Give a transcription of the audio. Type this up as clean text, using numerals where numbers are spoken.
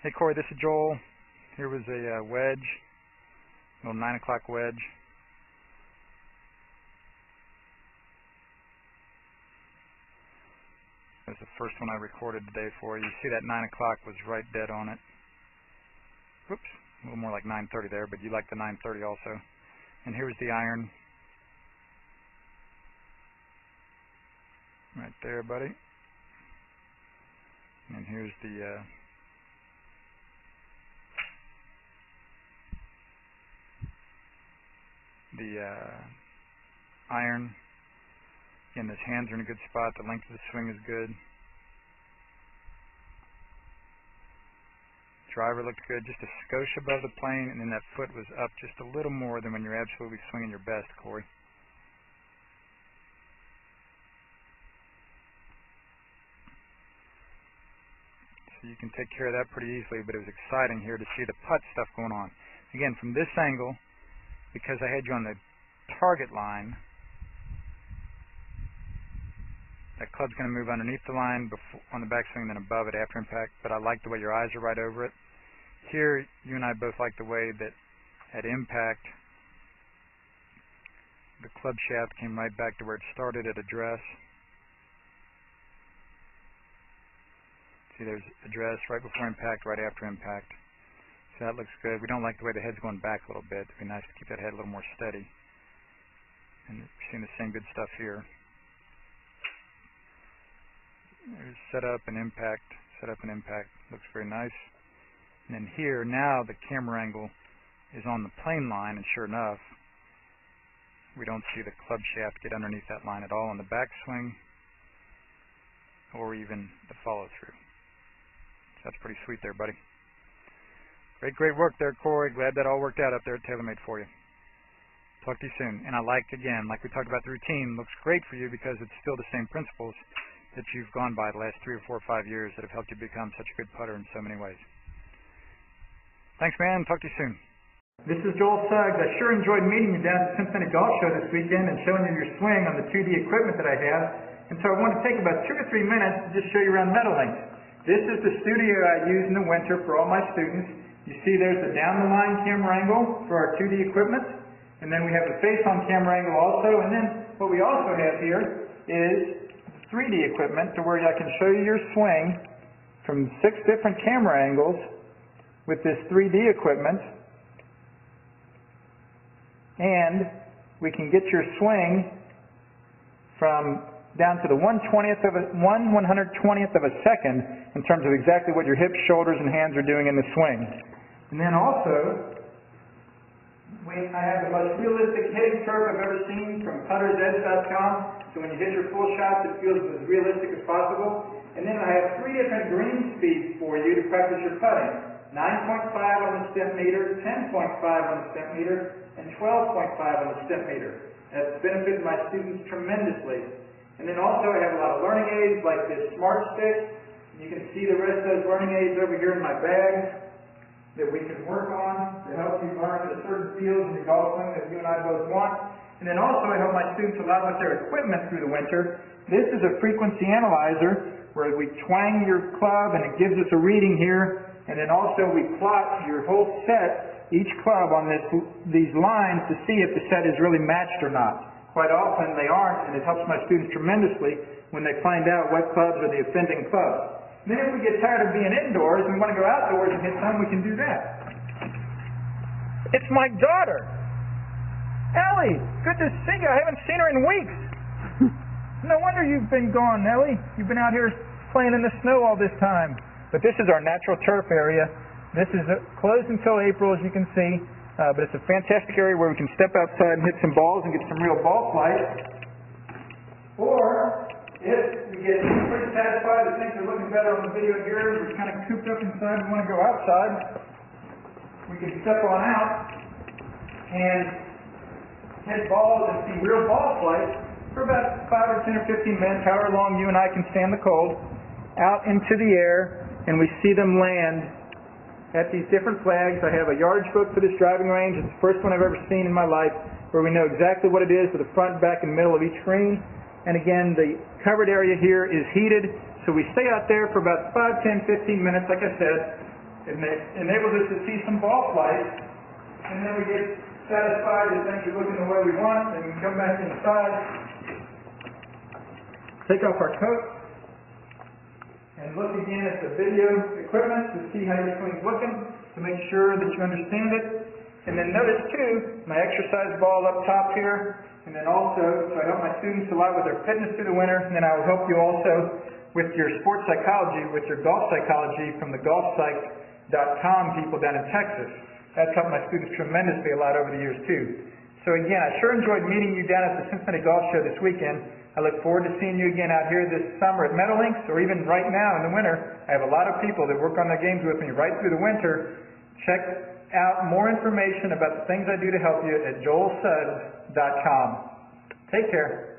Hey Corey, this is Joel. Here was a wedge, a little 9 o'clock wedge. That's the first one I recorded today for you. You see that 9 o'clock was right dead on it. Whoops, a little more like 9:30 there, but you like the 9:30 also. And here's the iron. Right there, buddy. And here's the iron. Again, his hands are in a good spot. The length of the swing is good. Driver looked good, just a skosh above the plane, and then that foot was up just a little more than when you're absolutely swinging your best, Corey. So you can take care of that pretty easily, but it was exciting here to see the putt stuff going on. Again, from this angle, because I had you on the target line, that club's going to move underneath the line before, on the backswing, then above it after impact, but I like the way your eyes are right over it. Here, you and I both like the way that at impact, the club shaft came right back to where it started at address. See, there's address right before impact, right after impact. So that looks good. We don't like the way the head's going back a little bit. It'd be nice to keep that head a little more steady. And we're seeing the same good stuff here. There's setup and impact, looks very nice. And then here, now the camera angle is on the plane line, and sure enough, we don't see the club shaft get underneath that line at all on the backswing or even the follow through. So that's pretty sweet there, buddy. Great work there, Corey. Glad that all worked out up there at TaylorMade for you. Talk to you soon. And I like, again, like we talked about, the routine looks great for you because it's still the same principles that you've gone by the last 3 or 4 or 5 years that have helped you become such a good putter in so many ways. Thanks, man. Talk to you soon. This is Joel Suggs. I sure enjoyed meeting you down at the Cincinnati Golf Show this weekend and showing you your swing on the 2D equipment that I have. And so I want to take about 2 or 3 minutes to just show you around Meadowlinks. This is the studio I use in the winter for all my students. You see there's the down-the-line camera angle for our 2D equipment. And then we have the face-on camera angle also. And then what we also have here is 3D equipment to where I can show you your swing from 6 different camera angles with this 3D equipment, and we can get your swing from down to the 1/120th of a second in terms of exactly what your hips, shoulders, and hands are doing in the swing. And then also, I have the most realistic hitting curve I've ever seen from puttersedge.com. So when you hit your full shots, it feels as realistic as possible. And then I have 3 different green speeds for you to practice your putting. 9.5 on the step meter, 10.5 on the step meter, and 12.5 on the step meter. That's benefited my students tremendously. And then also I have a lot of learning aids like this Smart Stick. You can see the rest of those learning aids over here in my bag that we can work on to help you learn the certain fields in your golf swing that you and I both want. And then also I help my students a lot with their equipment through the winter. This is a frequency analyzer where we twang your club and it gives us a reading here. And then also we plot your whole set, each club on these lines to see if the set is really matched or not. Quite often they aren't, and it helps my students tremendously when they find out what clubs are the offending clubs. Then if we get tired of being indoors and we want to go outdoors and hit some, we can do that. It's my daughter! Ellie! Good to see you. I haven't seen her in weeks. No wonder you've been gone, Ellie. You've been out here playing in the snow all this time. But this is our natural turf area. This is closed until April, as you can see. But it's a fantastic area where we can step outside and hit some balls and get some real ball flight. Or, if we get pretty satisfied that things are looking better on the video here, we're kind of cooped up inside and want to go outside, we can step on out and hit balls and see real ball flight for about 5 or 10 or 15 minutes, however long you and I can stand the cold, out into the air, and we see them land at these different flags. I have a yardage book for this driving range. It's the first one I've ever seen in my life where we know exactly what it is for the front, back, and middle of each green. And again, the covered area here is heated, so we stay out there for about 5, 10, 15 minutes, like I said, It enables us to see some ball flight, and then we get satisfied that things are looking the way we want, and we can come back inside, take off our coat, and look again at the video equipment to see how your swing's looking, to make sure that you understand it. And then notice too, my exercise ball up top here, and then also, so I help my students a lot with their fitness through the winter, and then I will help you also with your sports psychology, with your golf psychology from the golfpsych.com people down in Texas. That's helped my students tremendously a lot over the years too. So again, I sure enjoyed meeting you down at the Cincinnati Golf Show this weekend. I look forward to seeing you again out here this summer at Meadowlinks, or even right now in the winter. I have a lot of people that work on their games with me right through the winter. Check out more information about the things I do to help you at joelsuggs.com. Take care.